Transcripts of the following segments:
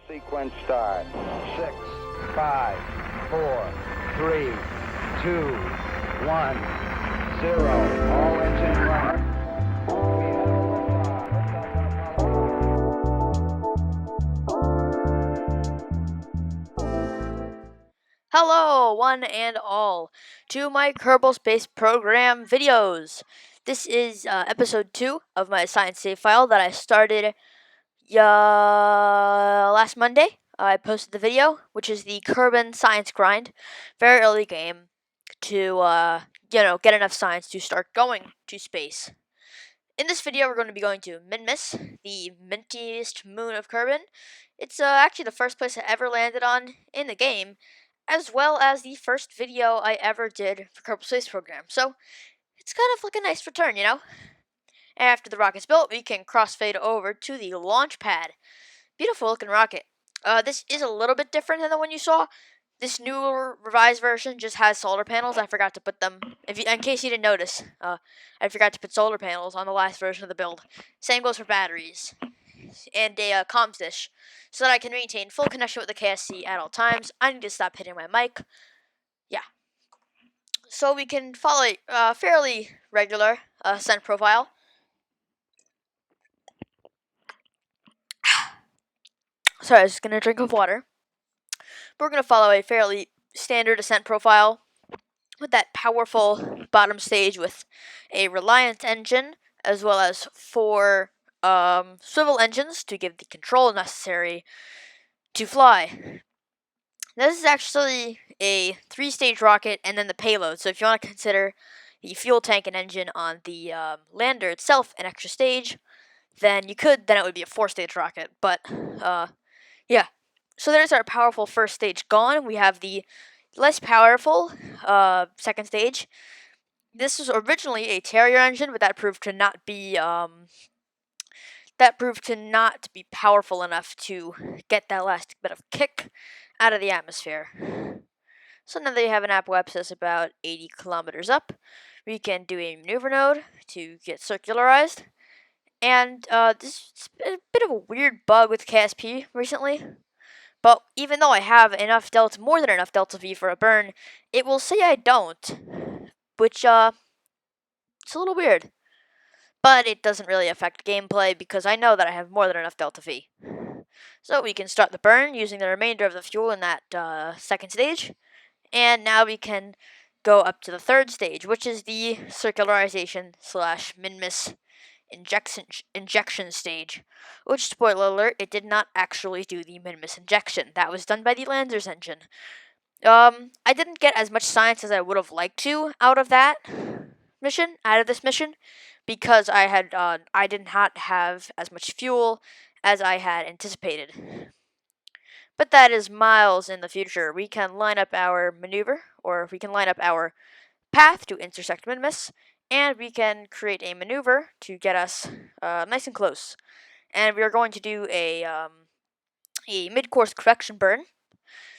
Sequence start. 6, 5, 4, 3, 2, 1, 0. All engine running. Hello, one and all, to my Kerbal Space Program videos. This is episode 2 of my science save file that I started last Monday. I posted the video, which is the kerbin science grind, very early game, to get enough science to start going to space. In this video, we're going to be going to MINMUS, the mintiest moon of kerbin. It's actually the first place I ever landed on in the game, as well as the first video I ever did for Kerbal Space Program. So it's kind of like a nice return, you know? After the rocket's built, we can crossfade over to the launch pad. Beautiful looking rocket. This is a little bit different than the one you saw. This newer revised version just has solar panels. I forgot to put them. In case you didn't notice, I forgot to put solar panels on the last version of the build. Same goes for batteries and a comms dish, so that I can maintain full connection with the KSP at all times. I need to stop hitting my mic. Yeah. So we can follow a fairly regular scent profile. Sorry, I was just gonna drink of water. But we're gonna follow a fairly standard ascent profile with that powerful bottom stage with a Reliant engine, as well as 4 swivel engines to give the control necessary to fly. This is actually a 3-stage rocket and then the payload. So if you want to consider the fuel tank and engine on the lander itself an extra stage, then you could. Then it would be a 4-stage rocket. But yeah. So there's our powerful first stage gone. We have the less powerful second stage. This was originally a Terrier engine, but that proved to not be powerful enough to get that last bit of kick out of the atmosphere. So now that you have an apoapsis about 80 kilometers up, we can do a maneuver node to get circularized. And this is a bit of a weird bug with KSP recently. But even though I have enough delta, more than enough delta V for a burn, it will say I don't, which it's a little weird. But it doesn't really affect gameplay because I know that I have more than enough delta V. So we can start the burn using the remainder of the fuel in that second stage. And now we can go up to the third stage, which is the circularization / MINMUS injection stage. Which, spoiler alert, it did not actually do the MINMUS injection. That was done by the Lander's engine. I didn't get as much science as I would have liked to out of this mission, because I did not have as much fuel as I had anticipated. But that is miles in the future. We can line up our maneuver, or we can line up our path to intersect MINMUS, and we can create a maneuver to get us nice and close. And we are going to do a mid-course correction burn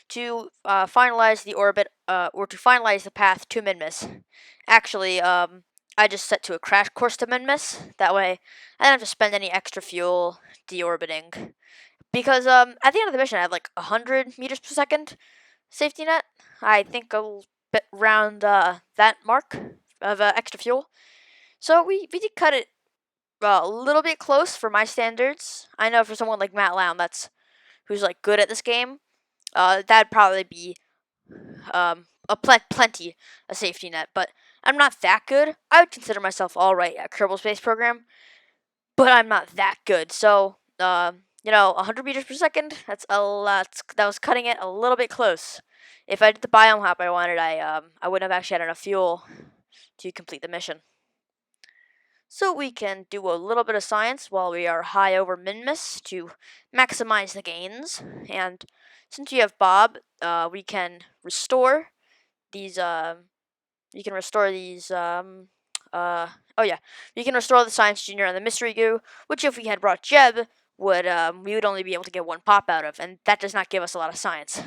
to finalize the orbit, or to finalize the path to MINMUS. Actually, I just set to a crash course to MINMUS. That way, I don't have to spend any extra fuel deorbiting. Because at the end of the mission, I had like 100 meters per second safety net. I think a bit around that mark of extra fuel. So we did cut it a little bit close for my standards. I know for someone like Matt Lown, who's like good at this game, that'd probably be plenty a safety net. But I'm not that good. I would consider myself all right at Kerbal Space Program, but I'm not that good. So 100 meters per second, that's a lot. That was cutting it a little bit close. If I did the biome hop I wanted, I wouldn't have actually had enough fuel to complete the mission. So we can do a little bit of science while we are high over MINMUS to maximize the gains. And since you have Bob, we can restore these. We can restore these. We can restore the Science Junior and the Mystery Goo, which if we had brought Jeb, we would only be able to get 1 pop out of, and that does not give us a lot of science.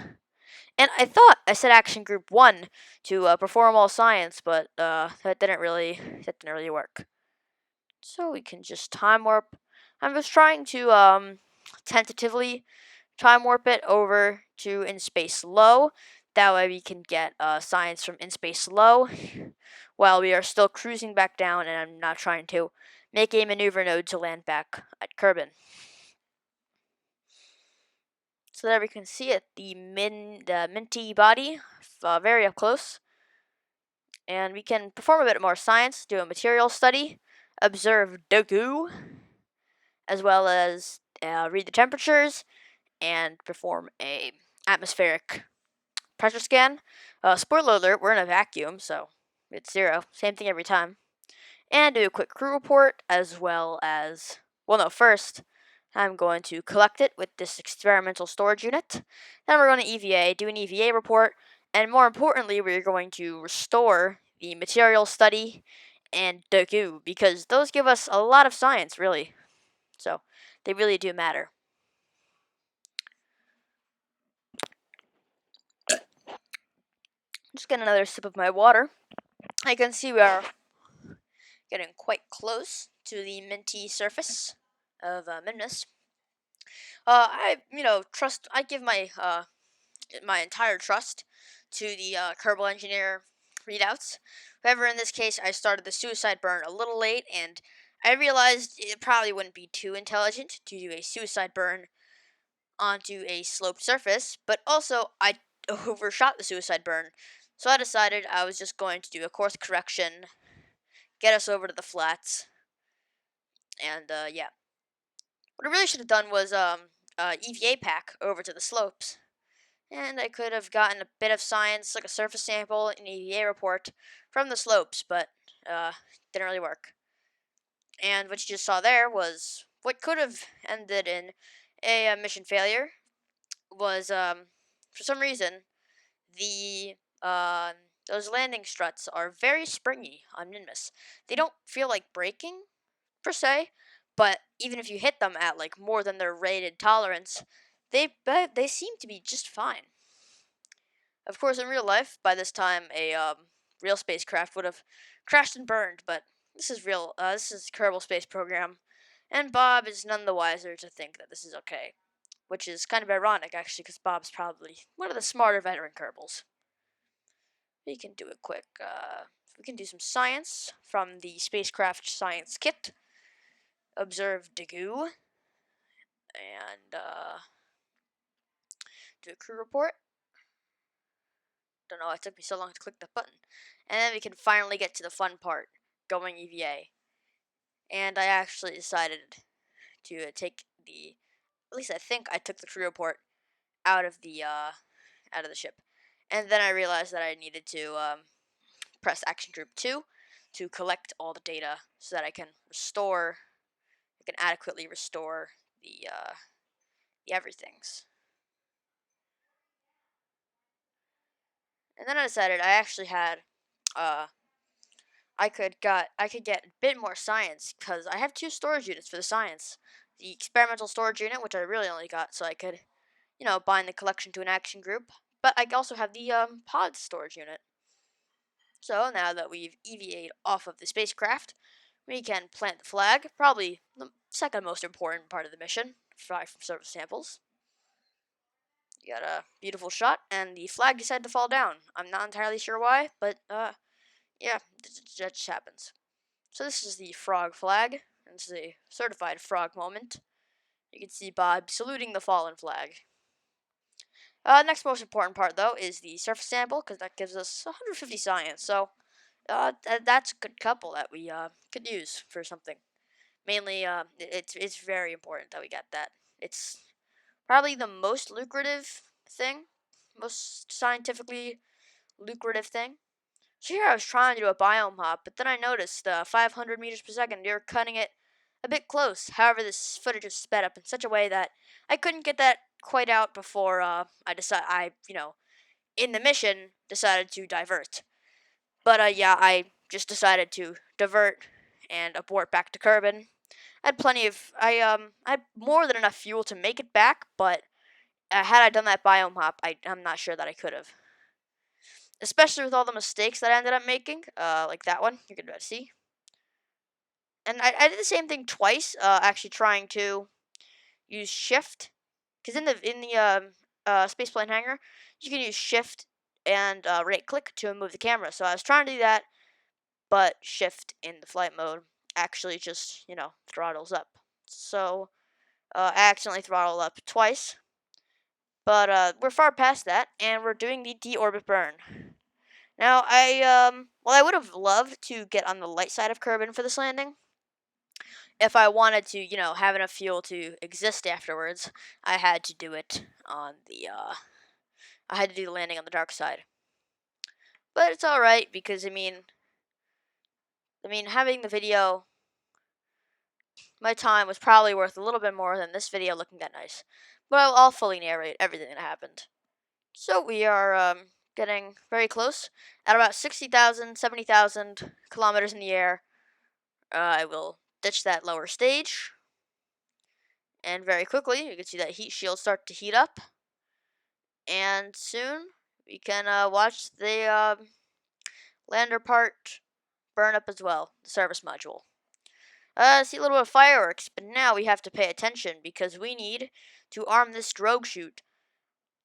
And I thought I set Action Group 1 to perform all science, but that didn't really work. So we can just time warp. I was trying to tentatively time warp it over to in space low. That way we can get science from in space low while we are still cruising back down, and I'm not trying to make a maneuver node to land back at Kerbin. So there we can see it, the minty body, very up close. And we can perform a bit more science, do a material study, observe the goo, as well as read the temperatures and perform a atmospheric pressure scan. Spoiler alert, we're in a vacuum, so it's 0. Same thing every time. And do a quick crew report, as well as, well, no, first, I'm going to collect it with this experimental storage unit. Then we're going to EVA, do an EVA report, and more importantly, we're going to restore the material study and the goo, because those give us a lot of science, really. So, they really do matter. Just get another sip of my water. I can see we are getting quite close to the minty surface of MINMUS. I give my entire trust to the kerbal engineer readouts. However, in this case, I started the suicide burn a little late, and I realized it probably wouldn't be too intelligent to do a suicide burn onto a sloped surface, but also I overshot the suicide burn, so I decided I was just going to do a course correction, get us over to the flats, and yeah. What I really should have done was EVA pack over to the slopes. And I could have gotten a bit of science, like a surface sample, an EVA report from the slopes, but didn't really work. And what you just saw there was what could have ended in a mission failure. Was for some reason the those landing struts are very springy on MINMUS. They don't feel like breaking per se, but even if you hit them at like more than their rated tolerance, they seem to be just fine. Of course, in real life, by this time, a real spacecraft would have crashed and burned. But this is real. This is Kerbal Space Program, and Bob is none the wiser to think that this is okay, which is kind of ironic, actually, because Bob's probably one of the smarter veteran Kerbals. We can do a quick. We can do some science from the spacecraft science kit. Observe Dagu, and do a crew report. Don't know why it took me so long to click the button. And then we can finally get to the fun part, going EVA. And I actually decided to take at least I think I took the crew report out of the ship. And then I realized that I needed to press Action Group 2 to collect all the data so that I can adequately restore the everythings. And then I decided I actually had I could get a bit more science because I have 2 storage units for the science. The experimental storage unit, which I really only got so I could, bind the collection to an action group. But I also have the pod storage unit. So now that we've EVA'd off of the spacecraft, we can plant the flag, probably the second most important part of the mission, fly from surface samples. You got a beautiful shot, and the flag decided to fall down. I'm not entirely sure why, but yeah, that just happens. So this is the frog flag, and this is a certified frog moment. You can see Bob saluting the fallen flag. Next most important part, though, is the surface sample, because that gives us 150 science. So that's a good couple that we could use for something. Mainly, it's very important that we get that. It's probably the most lucrative thing, most scientifically lucrative thing. So here I was trying to do a biome hop, but then I noticed 500 meters per second, you're cutting it a bit close. However, this footage was sped up in such a way that I couldn't get that quite out before in the mission, decided to divert. But yeah, I just decided to divert and abort back to Kerbin. I had more than enough fuel to make it back, but had I done that biome hop, I'm not sure that I could have. Especially with all the mistakes that I ended up making, like that one, you're gonna see. And I did the same thing twice, actually trying to use shift because in the spaceplane hangar, you can use shift and right click to move the camera. So I was trying to do that, but shift in the flight mode actually just throttles up. So I accidentally throttled up twice, but we're far past that, and we're doing the deorbit burn. Now I would have loved to get on the light side of kerbin for this landing. If I wanted to, have enough fuel to exist afterwards, I had to do it on the I had to do the landing on the dark side. But it's all right because I mean having the video, my time was probably worth a little bit more than this video looking that nice. But I'll fully narrate everything that happened. So we are getting very close. At about 60,000, 70,000 kilometers in the air, I will ditch that lower stage. And very quickly, you can see that heat shield start to heat up. And soon, we can watch the lander part burn up as well, the service module. See a little bit of fireworks, but now we have to pay attention because we need to arm this drogue chute.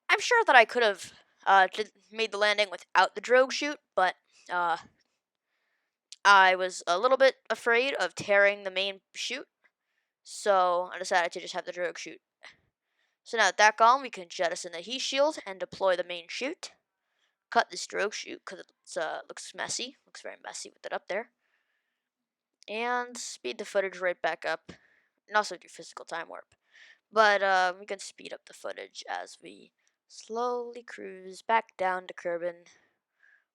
I'm sure that I could have made the landing without the drogue chute, but I was a little bit afraid of tearing the main chute, so I decided to just have the drogue chute. So now with that gone, we can jettison the heat shield and deploy the main chute. Cut this drogue chute because it looks messy. Looks very messy with it up there. And speed the footage right back up. And also do physical time warp. But we can speed up the footage as we slowly cruise back down to kerbin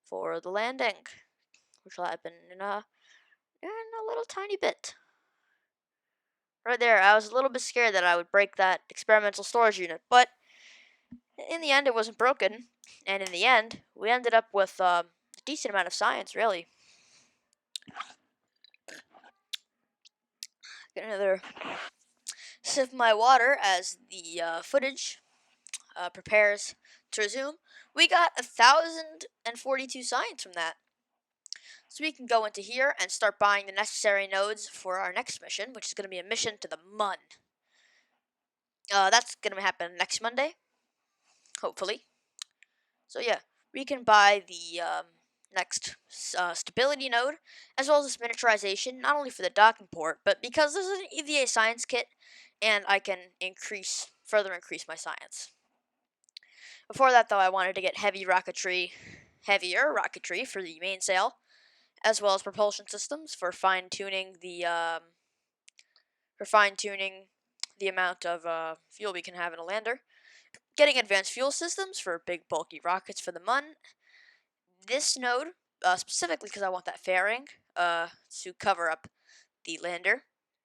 for the landing, which will happen in a little tiny bit. Right there, I was a little bit scared that I would break that experimental storage unit, but in the end, it wasn't broken. And in the end, we ended up with a decent amount of science, really. Get another sip of my water as the footage prepares to resume. We got 1,042 science from that. So we can go into here and start buying the necessary nodes for our next mission, which is going to be a mission to the MUN. That's going to happen next Monday, hopefully. So yeah, we can buy the next stability node, as well as this miniaturization, not only for the docking port, but because this is an EVA science kit, and I can further increase my science. Before that, though, I wanted to get heavier rocketry for the mainsail, as well as propulsion systems for fine-tuning the amount of fuel we can have in a lander. Getting advanced fuel systems for big bulky rockets for the MUN. This node, specifically because I want that fairing to cover up the lander.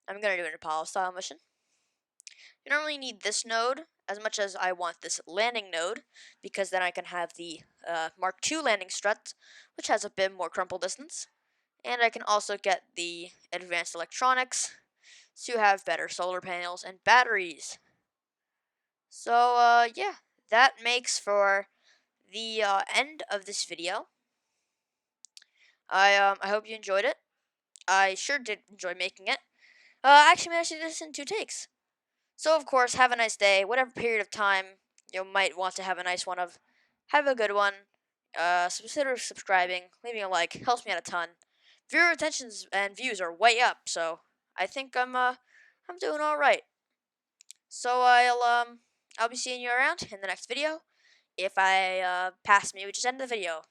I'm going to do an Apollo-style mission. You don't really need this node as much as I want this landing node, because then I can have the Mark II landing strut, which has a bit more crumple distance. And I can also get the advanced electronics to have better solar panels and batteries. So, yeah, that makes for the end of this video. I hope you enjoyed it. I sure did enjoy making it. I actually managed to do this in 2 takes. So, of course, have a nice day. Whatever period of time you might want to have a nice one of, have a good one. Consider subscribing, leaving a like, helps me out a ton. Viewer retentions and views are way up, so I think I'm doing all right. So I'll be seeing you around in the next video. If I pass me, we just end the video.